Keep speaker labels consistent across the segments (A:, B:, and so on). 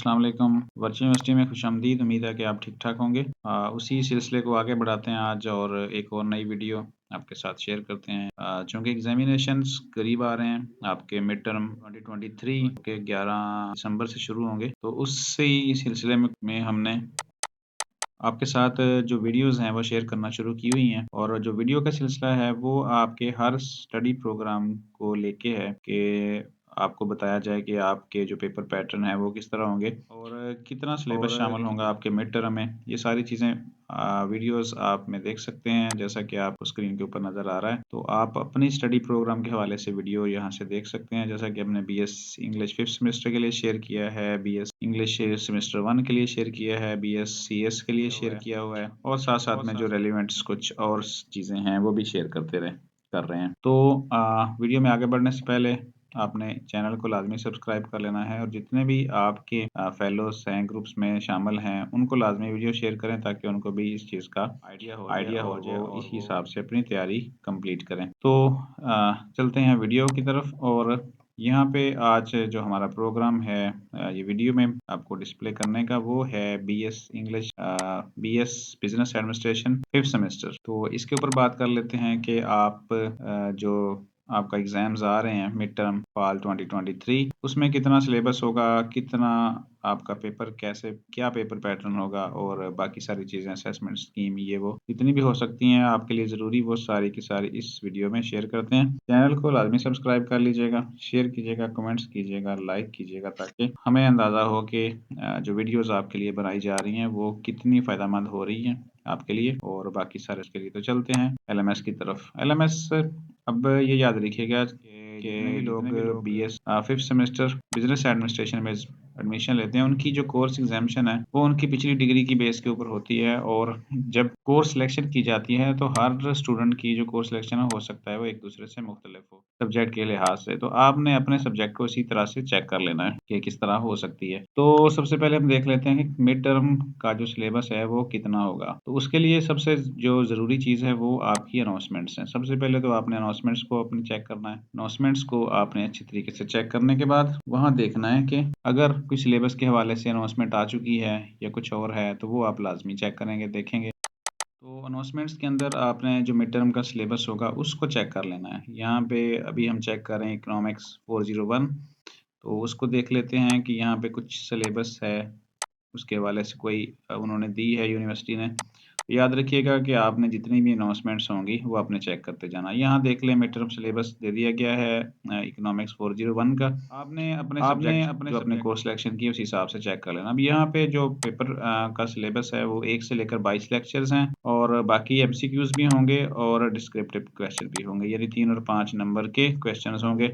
A: अस्सलाम वालेकुम। Virtual university में खुशामदीद। उम्मीद है कि आप ठीक-ठाक होंगे। उसी सिलसिले को आगे बढ़ाते हैं आज और एक और नई वीडियो आपके साथ शेयर करते हैं। चूँकि एग्ज़ामिनेशंस करीब आ रहे हैं, आपके मिड टर्म 2023 के 11 दिसंबर से शुरू होंगे, तो उससे ही सिलसिले में हमने आपके साथ जो वीडियोज़ हैं वो शेयर करना शुरू की हुई हैं और जो वीडियो का सिलसिला है वो आपके हर स्टडी प्रोग्राम को लेके है कि आपको बताया जाए कि आपके जो पेपर पैटर्न है वो किस तरह होंगे और कितना सिलेबस शामिल होगा आपके मिड टर्म में। ये सारी चीज़ें वीडियोज़ आप में देख सकते हैं जैसा कि आपको स्क्रीन के ऊपर नज़र आ रहा है। तो आप अपनी स्टडी प्रोग्राम के हवाले से वीडियो यहाँ से देख सकते हैं जैसा कि हमने बीएस इंग्लिश 5th सेमेस्टर के लिए शेयर किया है, बीएस इंग्लिश सेमेस्टर 1 के लिए शेयर किया है, बीएस सीएस के लिए शेयर किया हुआ है और साथ-साथ में जो रेलेवेंट्स कुछ और चीज़ें हैं वो भी शेयर कर रहे हैं। तो वीडियो में आगे बढ़ने से पहले आपने चैनल को लाज़मी सब्सक्राइब कर लेना है और जितने भी आपके फेलोज़ हैं, ग्रुप्स में शामिल हैं, उनको लाज़मी वीडियो शेयर करें ताकि उनको भी इस चीज़ का आइडिया हो जाए और इस हिसाब से अपनी तैयारी कंप्लीट करें। तो चलते हैं वीडियो की तरफ और यहाँ पे आज जो हमारा प्रोग्राम है ये वीडियो में आपको डिस्प्ले करने का वो है BS English BS business administration 5th semester. तो इसके ऊपर बात कर लेते हैं कि आप जो आपका एग्जाम्स आ रहे हैं मिड टर्म फॉल 2023 उसमें कितना सिलेबस होगा, कितना आपका पेपर क्या पेपर पैटर्न होगा और बाकी सारी चीज़ें असेसमेंट स्कीम ये वो जितनी भी हो सकती हैं आपके लिए ज़रूरी वो सारी की सारी इस वीडियो में शेयर करते हैं। चैनल को लाज़मी सब्सक्राइब कर लीजिएगा, शेयर कीजिएगा, कमेंट्स कीजिएगा, लाइक कीजिएगा ताकि हमें अंदाज़ा हो कि जो वीडियोज़ आपके लिए बनाई जा रही हैं वो कितनी फ़ायदेमंद हो रही हैं आपके लिए और बाकी सारे के लिए। तो चलते हैं एलएमएस की तरफ। एलएमएस अब ये याद रखिएगा कि जितने भी लोग BS 5th semester business administration में एडमिशन लेते हैं उनकी जो कोर्स एग्जामिनेशन है वो उनकी पिछली डिग्री की बेस के ऊपर होती है और जब कोर्स सिलेक्शन की जाती है तो हर स्टूडेंट की जो कोर्स सिलेक्शन हो सकता है वो एक दूसरे से मुख्तलिफ हो सब्जेक्ट के लिहाज से। तो आपने अपने सब्जेक्ट को इसी तरह से चेक कर लेना है कि किस तरह हो सकती है। तो सबसे पहले हम देख लेते हैं कि मिड टर्म का जो सिलेबस है वो कितना होगा। तो उसके लिए सबसे जो ज़रूरी चीज़ है वो आपकी अनाउंसमेंट्स हैं। सबसे पहले तो आपने अनाउंसमेंट्स को अपने चेक करना है। अनाउंसमेंट्स को आपने अच्छी तरीके से चेक करने के बाद वहाँ देखना है कि अगर कोई सिलेबस के हवाले से अनाउंसमेंट आ चुकी है या कुछ और है तो वो आप लाज़मी चेक करेंगे, देखेंगे। तो अनाउंसमेंट्स के अंदर आपने जो मिड टर्म का सिलेबस होगा उसको चेक कर लेना है। यहाँ पे अभी हम चेक कर रहे हैं इकोनॉमिक्स 401 तो उसको देख लेते हैं कि यहाँ पे कुछ सिलेबस है उसके हवाले से कोई उन्होंने दी है यूनिवर्सिटी ने। याद रखिएगा कि आपने जितनी भी अनाउंसमेंट्स होंगी वो आपने चेक करते जाना। यहाँ देख लें मिड टर्म सिलेबस दे दिया गया है इकोनॉमिक्स 401 का। आपने अपने सब्जेक्ट जो अपने कोर्स सिलेक्शन की उस हिसाब से चेक कर लेना। अब यहाँ पे जो पेपर का सिलेबस है वो 1 से लेकर 22 लेक्चर्स हैं और बाकी एमसीक्यूज भी होंगे और डिस्क्रिप्टिव क्वेश्चन भी होंगे यानी 3 और 5 नंबर के क्वेश्चंस होंगे।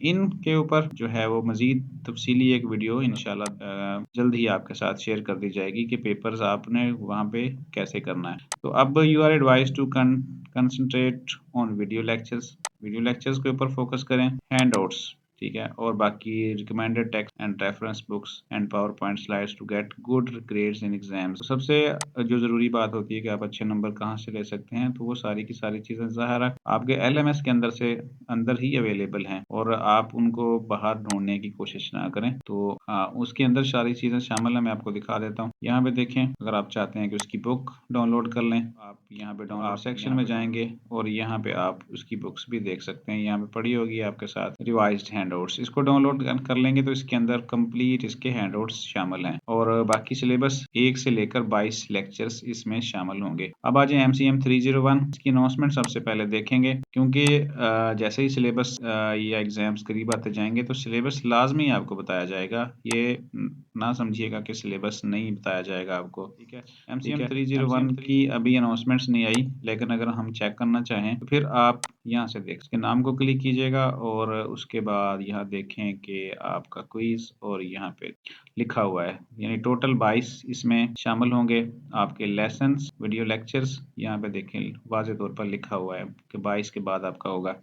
A: इनके ऊपर जो है वो मज़ीद तफ़सीली एक वीडियो इंशाल्लाह जल्द ही आपके साथ शेयर कर दी जाएगी कि पेपर्स आपने वहाँ पे कैसे करना है। तो अब you are advised to concentrate on video lectures के ऊपर फोकस करें, हैंडआउट्स ठीक है और बाकी recommended text and reference books and PowerPoint slides to get good grades in exams. सबसे जो ज़रूरी बात होती है कि आप अच्छे नंबर कहाँ से ले सकते हैं तो वो सारी की सारी चीज़ें ज़ाहिर है आपके एलएमएस के अंदर ही अवेलेबल हैं और आप उनको बाहर ढूँढने की कोशिश ना करें। तो उसके अंदर सारी चीज़ें शामिल हैं, मैं आपको दिखा देता हूँ। यहाँ पे देखें अगर आप चाहते हैं कि उसकी बुक डाउनलोड कर लें, आप यहाँ पे डाउनलोड सेक्शन में जाएँगे और यहाँ पे आप उसकी बुक्स भी देख सकते हैं। यहाँ पे पड़ी होगी आपके साथ रिवाइज्ड हैंडआउट्स। इसको डाउनलोड कर लेंगे तो इसके अंदर कंप्लीट इसके हैंडआउट्स शामिल हैं और बाकी सिलेबस 1 से लेकर 22 लेक्चर्स इसमें शामिल होंगे। अब आ जाए एमसीएम 301 इसकी अनाउंसमेंट सबसे पहले देखेंगे क्योंकि जैसे ही सिलेबस या एग्जाम्स करीब आते जाएंगे तो सिलेबस लाजमी आपको बताया जाएगा। ये ना समझिएगा कि सिलेबस नहीं बताया जाएगा आपको, ठीक है। एमसीएम 301 की अभी अनाउंसमेंट्स नहीं आई लेकिन अगर हम चेक करना चाहें तो फिर आप यहाँ से देख इसके नाम को क्लिक कीजिएगा और उसके बाद यहाँ देखें कि आपका क्विज और यहाँ पे लिखा हुआ है यानी टोटल 22 इसमें शामिल होंगे आपके लेसन्स वीडियो लेक्चर्स। यहाँ पे देखें वाज़े तौर पर लिखा हुआ है कि 22 के बाद आपका होगा।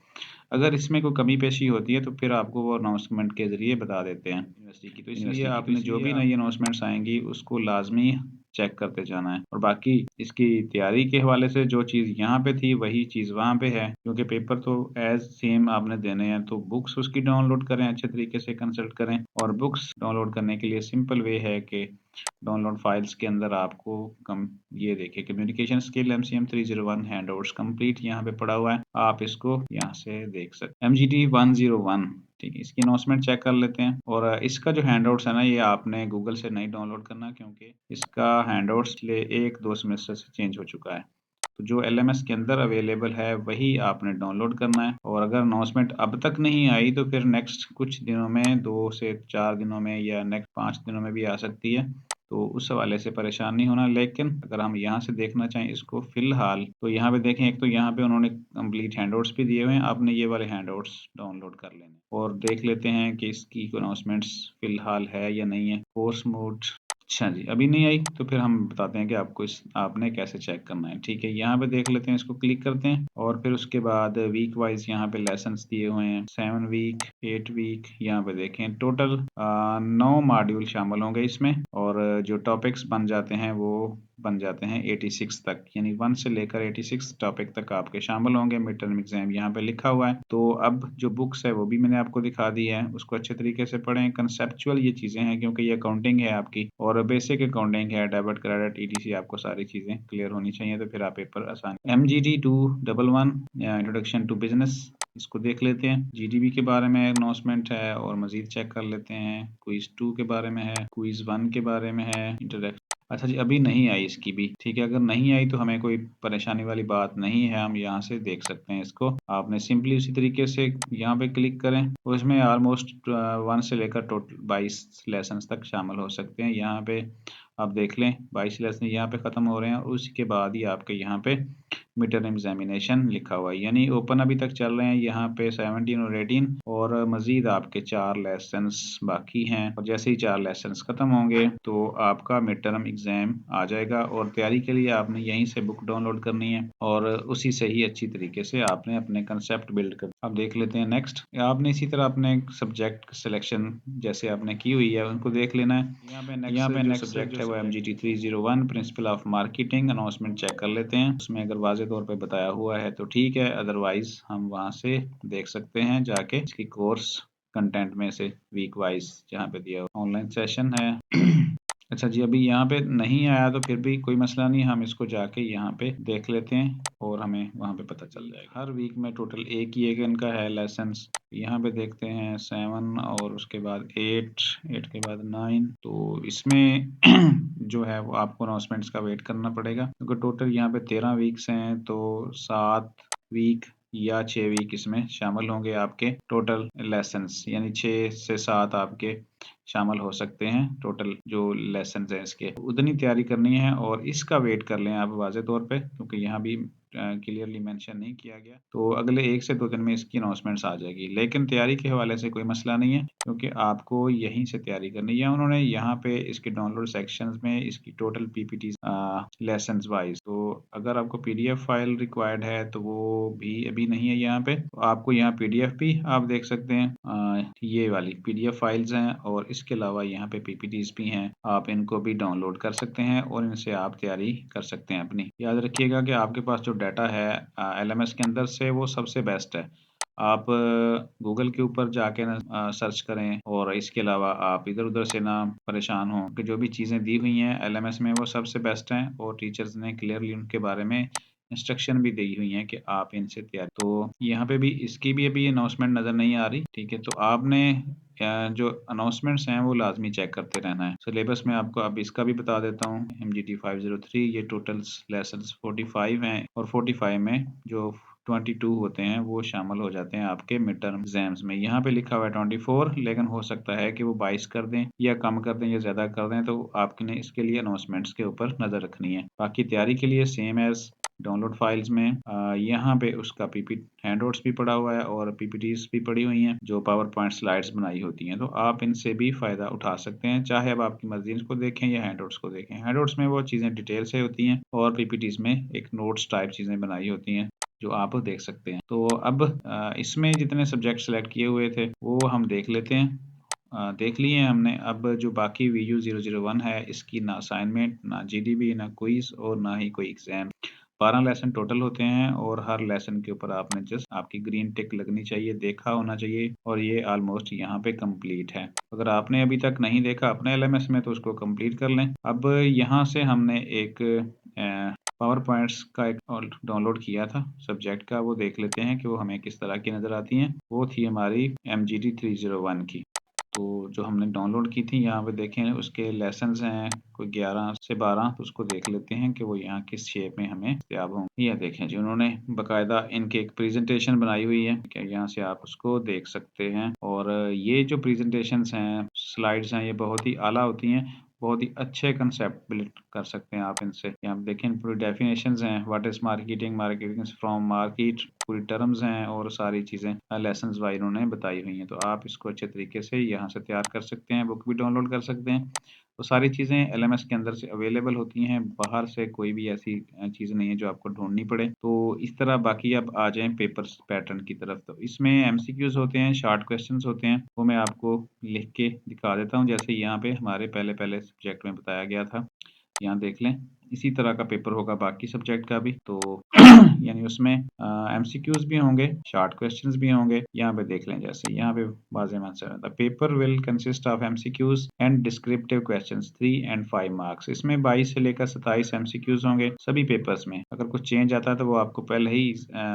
A: अगर इसमें कोई कमी पेशी होती है तो फिर आपको वो अनाउंसमेंट के ज़रिए बता देते हैं यूनिवर्सिटी की। तो इसलिए आपने जो भी नई अनाउंसमेंट्स आएंगी उसको लाजमी चेक करते जाना है। और बाकी इसकी तैयारी के हवाले से जो चीज़ यहाँ पे थी वही चीज़ वहाँ पे है, क्योंकि पेपर तो एज सेम आपने देने हैं। तो बुक्स उसकी डाउनलोड करें, अच्छे तरीके से कंसल्ट करें। और बुक्स डाउनलोड करने के लिए सिंपल वे है कि डाउनलोड फाइल्स के अंदर आपको ये देखिए communication skill MCM 301 handouts complete यहाँ पे पड़ा हुआ है, आप इसको यहाँ से देख सकते हैं। MGT 101, ठीक है। इसकी अनाउंसमेंट चेक कर लेते हैं। और इसका जो हैंडआउट्स है ना, ये आपने गूगल से नहीं डाउनलोड करना, क्योंकि इसका हैंडआउट्स ले 1-2 सेमेस्टर से चेंज हो चुका है। तो जो LMS के अंदर अवेलेबल है वही आपने डाउनलोड करना है। और अगर अनाउंसमेंट अब तक नहीं आई तो फिर नेक्स्ट कुछ दिनों में, 2 से 4 दिनों में या नेक्स्ट 5 दिनों में भी आ सकती है। तो उस हवाले से परेशान नहीं होना। लेकिन अगर हम यहाँ से देखना चाहें इसको फिलहाल, तो यहाँ पे देखें, एक तो यहाँ पे उन्होंने कंप्लीट हैंडआउट्स भी दिए हुए हैं, आपने ये वाले हैंडआउट्स डाउनलोड कर लेने और देख लेते हैं कि इसकी अनाउंसमेंट्स फिलहाल है या नहीं है। कोर्स मोड, अच्छा जी, अभी नहीं आई तो फिर हम बताते हैं कि आपने कैसे चेक करना है। ठीक है, यहाँ पे देख लेते हैं, इसको क्लिक करते हैं और फिर उसके बाद वीक वाइज यहाँ पे लेसन्स दिए हुए हैं, 7 वीक, 8 वीक। यहाँ पे देखें टोटल 9 मॉड्यूल शामिल होंगे इसमें। और जो टॉपिक्स बन जाते हैं वो बन जाते हैं 86 तक, यानी 1 से लेकर 86 टॉपिक तक आपके शामिल होंगे। मिड टर्म एग्जाम यहाँ पे लिखा हुआ है। तो अब जो बुक्स है वो भी मैंने आपको दिखा दी है, उसको अच्छे तरीके से पढ़ें। कंसेप्चुअल ये चीज़ें हैं, क्योंकि ये अकाउंटिंग है आपकी और बेसिक अकाउंटिंग है, डेबिट क्रेडिट ETC, आपको सारी चीज़ें क्लियर होनी चाहिए, तो फिर आप पेपर आसान। MGT 211 इंट्रोडक्शन टू बिजनेस, इसको देख लेते हैं। GDP के बारे में अनाउंसमेंट है और मजीद चेक कर लेते हैं। क्विज 2 के बारे में है, क्विज 1 के बारे में है, इंट्रोडक्शन। अच्छा जी, अभी नहीं आई इसकी भी, ठीक है। अगर नहीं आई तो हमें कोई परेशानी वाली बात नहीं है, हम यहाँ से देख सकते हैं इसको। आपने सिंपली उसी तरीके से यहाँ पे क्लिक करें और इसमें ऑलमोस्ट 1 से लेकर टोटल 22 लेसन तक शामिल हो सकते हैं। यहाँ पे आप देख लें 22 लेसन यहाँ पे ख़त्म हो रहे हैं और उसके बाद ही आपके यहाँ पे मिड टर्म एग्जामिनेशन लिखा हुआ है, यानी ओपन अभी तक चल रहे हैं यहाँ पे 17 और 18, और मजीद आपके 4 लेसन्स बाकी हैं। और जैसे ही 4 लेसन्स खत्म होंगे तो आपका मिड टर्म एग्जाम आ जाएगा। और तैयारी के लिए आपने यहीं से बुक डाउनलोड करनी है और उसी से ही अच्छी तरीके से आपने अपने कंसेप्ट बिल्ड कर। अब देख लेते हैं नेक्स्ट। आपने इसी तरह अपने सब्जेक्ट सिलेक्शन जैसे आपने की हुई है उनको देख लेना है। यहाँ पे नेक्स्ट सब्जेक्ट है वो MGT 301 principle of marketing. Announcement check कर लेते हैं, उसमें अगर वाज़े तौर पे बताया हुआ है तो ठीक है, अदरवाइज हम वहाँ से देख सकते हैं जाके इसकी कोर्स कंटेंट में से वीक वाइज जहाँ पे दिया ऑनलाइन सेशन है। अच्छा जी, अभी यहाँ पे नहीं आया तो फिर भी कोई मसला नहीं, हम इसको जाके यहाँ पे देख लेते हैं और हमें वहाँ पे पता चल जाएगा। हर वीक में टोटल एक ही एक इनका है लेसन्स। यहाँ पे देखते हैं 7 और उसके बाद 8 के बाद 9। तो इसमें जो है वो आपको अनाउंसमेंट्स का वेट करना पड़ेगा, क्योंकि टोटल यहाँ पे 13 वीक्स हैं। तो 7 वीक या 6 वीक इसमें शामिल होंगे आपके टोटल लेसन्स, यानी 6 से 7 आपके शामिल हो सकते हैं टोटल जो लेसन है इसके। उतनी तैयारी करनी है और इसका वेट कर लें आप वाज़े तौर पे, क्योंकि यहाँ भी क्लियरली मेंशन नहीं किया गया। तो अगले 1 से 2 दिन में इसकी अनाउंसमेंट्स आ जाएगी। लेकिन तैयारी के हवाले से कोई मसला नहीं है, क्योंकि आपको यहीं से तैयारी करनी है। उन्होंने यहाँ पे इसके डाउनलोड सेक्शंस में इसकी टोटल PPT लेसन वाइज, तो अगर आपको PDF फाइल रिक्वायर्ड है तो वो भी अभी नहीं है यहाँ पे। तो आपको यहाँ PDF भी आप देख सकते हैं, ये वाली PDF फाइल्स हैं और इसके अलावा यहाँ पे PPTs भी हैं, आप इनको भी डाउनलोड कर सकते हैं और इनसे आप तैयारी कर सकते हैं अपनी। याद रखिएगा कि आपके पास जो डाटा है LMS के अंदर से वो सबसे बेस्ट है। आप गूगल के ऊपर जाके ना सर्च करें, और इसके अलावा आप इधर उधर से ना परेशान हों, कि जो भी चीज़ें दी हुई हैं LMS में वो सबसे बेस्ट हैं और टीचर्स ने क्लियरली उनके बारे में इंस्ट्रक्शन भी दी हुई हैं कि आप इनसे तैयार। तो यहाँ पे भी इसकी भी अभी अनाउंसमेंट नज़र नहीं आ रही, ठीक है। तो आपने जो अनाउंसमेंट्स हैं वो लाजमी चेक करते रहना है। सिलेबस में आपको अब इसका भी बता देता हूँ। MGT 503 ये टोटल लेसन्स 45 हैं और 45 में जो 22 होते हैं वो शामिल हो जाते हैं आपके मिड टर्म एग्जाम्स में। यहाँ पे लिखा हुआ है 24, लेकिन हो सकता है कि वो 22 कर दें या कम कर दें या ज़्यादा कर दें, तो आपने इसके लिए अनाउंसमेंट्स के ऊपर नज़र रखनी है। बाकी तैयारी के लिए सेम एज डाउनलोड फाइल्स में यहाँ पे उसका हैंडआउट्स भी पड़ा हुआ है और PPTs भी पड़ी हुई हैं जो पावर पॉइंट स्लाइड्स बनाई होती हैं। तो आप इनसे भी फ़ायदा उठा सकते हैं, चाहे अब आपकी मर्जी इसको देखें या हैंडआउट्स को देखें। हैंडआउट्स में वो चीज़ें डिटेल से होती हैं और PPTs में एक नोट्स टाइप चीज़ें बनाई होती हैं जो आप देख सकते हैं। तो अब इसमें जितने सब्जेक्ट सेलेक्ट किए हुए थे वो हम देख लेते हैं। देख लिए हैं हमने। अब जो बाकी VU 001 है, इसकी ना असाइनमेंट, ना GDB, ना क्विज और ना ही कोई एग्जाम। 12 लेसन टोटल होते हैं और हर लेसन के ऊपर आपने जस्ट आपकी ग्रीन टिक लगनी चाहिए, देखा होना चाहिए, और ये ऑलमोस्ट यहाँ पे कंप्लीट है। अगर आपने अभी तक नहीं देखा अपने LMS में तो उसको कंप्लीट कर लें। अब यहाँ से हमने एक पावर पॉइंट्स का एक डाउनलोड किया था सब्जेक्ट का, वो देख लेते हैं कि वो हमें किस तरह की नज़र आती हैं। वो थी हमारी MGD 301 की। तो जो हमने डाउनलोड की थी, यहाँ पे देखें उसके लेसन्स हैं कोई 11 से 12, तो उसको देख लेते हैं कि वो यहाँ किस शेप में हमें दस्तयाब होंगे। यह देखें जी, उन्होंने बाकायदा इनके एक प्रेजेंटेशन बनाई हुई है, ठीक है, यहाँ से आप उसको देख सकते हैं। और ये जो प्रेजेंटेशंस हैं, स्लाइड्स हैं, ये बहुत ही आला होती हैं, बहुत ही अच्छे कंसेप्ट बिल्ड कर सकते हैं आप इनसे। यहाँ देखें पूरी डेफिनेशंस हैं, what is marketing, marketing from market, पूरी टर्म्स हैं और सारी चीज़ें लेसन्स वाइज उन्होंने बताई हुई हैं। तो आप इसको अच्छे तरीके से यहाँ से तैयार कर सकते हैं, बुक भी डाउनलोड कर सकते हैं। तो सारी चीज़ें LMS के अंदर से अवेलेबल होती हैं, बाहर से कोई भी ऐसी चीज़ नहीं है जो आपको ढूंढनी पड़े। तो इस तरह बाकी अब आ जाएं पेपर्स पैटर्न की तरफ। तो इसमें MCQs होते हैं, शॉर्ट क्वेश्चंस होते हैं, वो मैं आपको लिख के दिखा देता हूँ। जैसे यहाँ पे हमारे पहले पहले सब्जेक्ट में बताया गया था, यहाँ देख लें। इसी तरह का पेपर होगा बाकी सब्जेक्ट का भी। तो यानी उसमें MCQs भी होंगे, शॉर्ट क्वेश्चंस भी होंगे। यहाँ पे देख लें, जैसे यहाँ पे वाज़ेह आंसर है, the paper will consist of MCQs and descriptive questions 3 and 5 marks. इसमें 22 से लेकर 27 MCQs होंगे सभी पेपर्स में। अगर कुछ चेंज आता है तो वो आपको पहले ही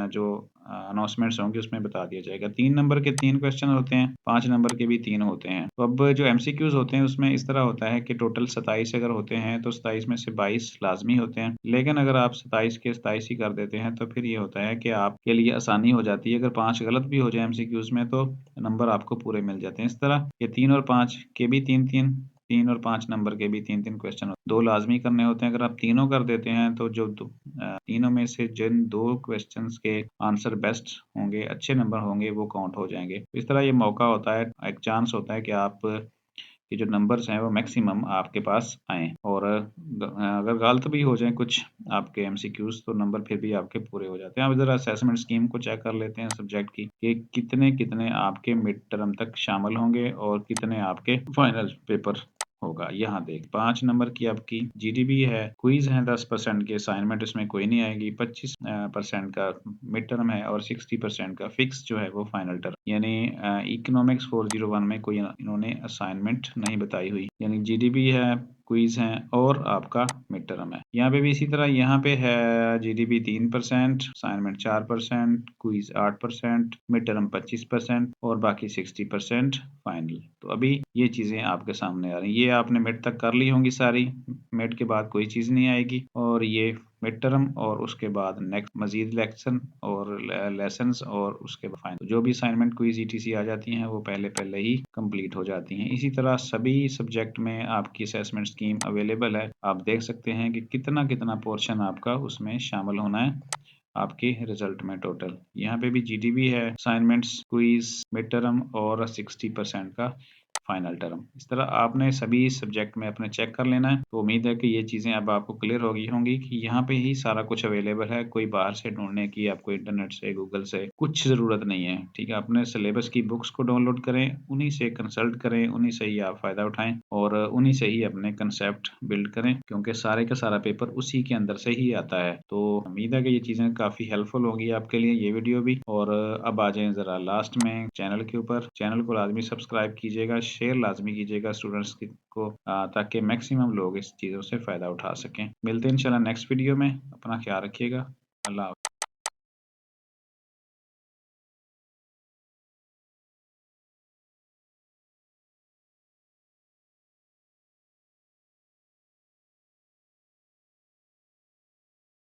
A: जो अनाउंसमेंट्स होंगे उसमें बता दिया जाएगा। 3 नंबर के 3 क्वेश्चन होते हैं, 5 नंबर के भी 3 होते हैं। तो अब जो MCQs होते हैं उसमें इस तरह होता है कि टोटल 27 अगर होते हैं तो 27 में से 22 लाजमी होते हैं। लेकिन अगर आप 27 के 27 ही कर देते हैं तो फिर ये होता है कि आपके लिए आसानी हो जाती है। अगर 5 गलत भी हो जाए MCQs में तो नंबर आपको पूरे मिल जाते हैं। इस तरह ये 3 और 5 के भी 3-3, 3 और 5 नंबर के भी 3-3 क्वेश्चन, 2 लाजमी करने होते हैं। अगर आप तीनों कर देते हैं तो जो तीनों में से जिन 2 क्वेश्चंस के आंसर बेस्ट होंगे, अच्छे नंबर होंगे, वो काउंट हो जाएंगे। तो इस तरह ये मौका होता है, एक चांस होता है कि आप के जो नंबर्स हैं वो मैक्सिमम आपके पास आए। और अगर गलत भी हो जाए कुछ आपके MCQs तो नंबर फिर भी आपके पूरे हो जाते हैं। अब ज़रा असेसमेंट स्कीम को चेक कर लेते हैं सब्जेक्ट की, कि कितने कितने आपके मिड टर्म तक शामिल होंगे और कितने आपके फाइनल पेपर होगा। यहाँ देख 5 नंबर की आपकी GDB है, क्विज है 10% की, असाइनमेंट इसमें कोई नहीं आएगी, 25% का मिड टर्म है और 60% का फिक्स जो है वो फाइनल टर्म। यानी इकोनॉमिक्स 401 में कोई इन्होंने असाइनमेंट नहीं बताई हुई। यानी GDB है, क्विज है और आपका मिड टर्म है। यहाँ पे भी इसी तरह, यहाँ पे है GDB 3%, assignment 4%, quiz 8%, mid term 25% और बाकी 60% फाइनल। तो अभी ये चीजें आपके सामने आ रही हैं। ये आपने मिड तक कर ली होंगी सारी, मिड के बाद कोई चीज नहीं आएगी। और ये मिड टर्म और उसके बाद नेक्स्ट मजीद लेक्शन और लेसन्स और उसके बाद फाइनल जो भी असाइनमेंट क्विज ETC आ जाती हैं वो पहले पहले ही कंप्लीट हो जाती हैं। इसी तरह सभी सब्जेक्ट में आपकी असेसमेंट स्कीम अवेलेबल है। आप देख सकते हैं कि कितना कितना पोर्शन आपका उसमें शामिल होना है आपके रिजल्ट में टोटल। यहाँ पे भी GDB है, असाइनमेंट्स, क्विज, मिड टर्म और 60% का फाइनल टर्म। इस तरह आपने सभी सब्जेक्ट में अपने चेक कर लेना है। तो उम्मीद है कि ये चीज़ें अब आपको क्लियर हो गई होंगी कि यहाँ पे ही सारा कुछ अवेलेबल है, कोई बाहर से ढूंढने की आपको इंटरनेट से, गूगल से कुछ ज़रूरत नहीं है। ठीक है, अपने सिलेबस की बुक्स को डाउनलोड करें, उन्हीं से कंसल्ट करें, उन्हीं से ही आप फ़ायदा उठाएं और उन्हीं से ही अपने कंसेप्ट बिल्ड करें, क्योंकि सारे का सारा पेपर उसी के अंदर से ही आता है। तो उम्मीद है कि ये चीज़ें काफ़ी हेल्पफुल होंगी आपके लिए, ये वीडियो भी। और अब आ जाएं ज़रा लास्ट में चैनल के ऊपर। चैनल को लाजमी सब्सक्राइब कीजिएगा, शेयर लाजमी कीजिएगा स्टूडेंट्स को, ताकि मैक्सिमम लोग इस चीज़ों से फ़ायदा उठा सकें। मिलते हैं इंशाल्लाह नेक्स्ट वीडियो में। अपना ख्याल रखिएगा। अल्लाह।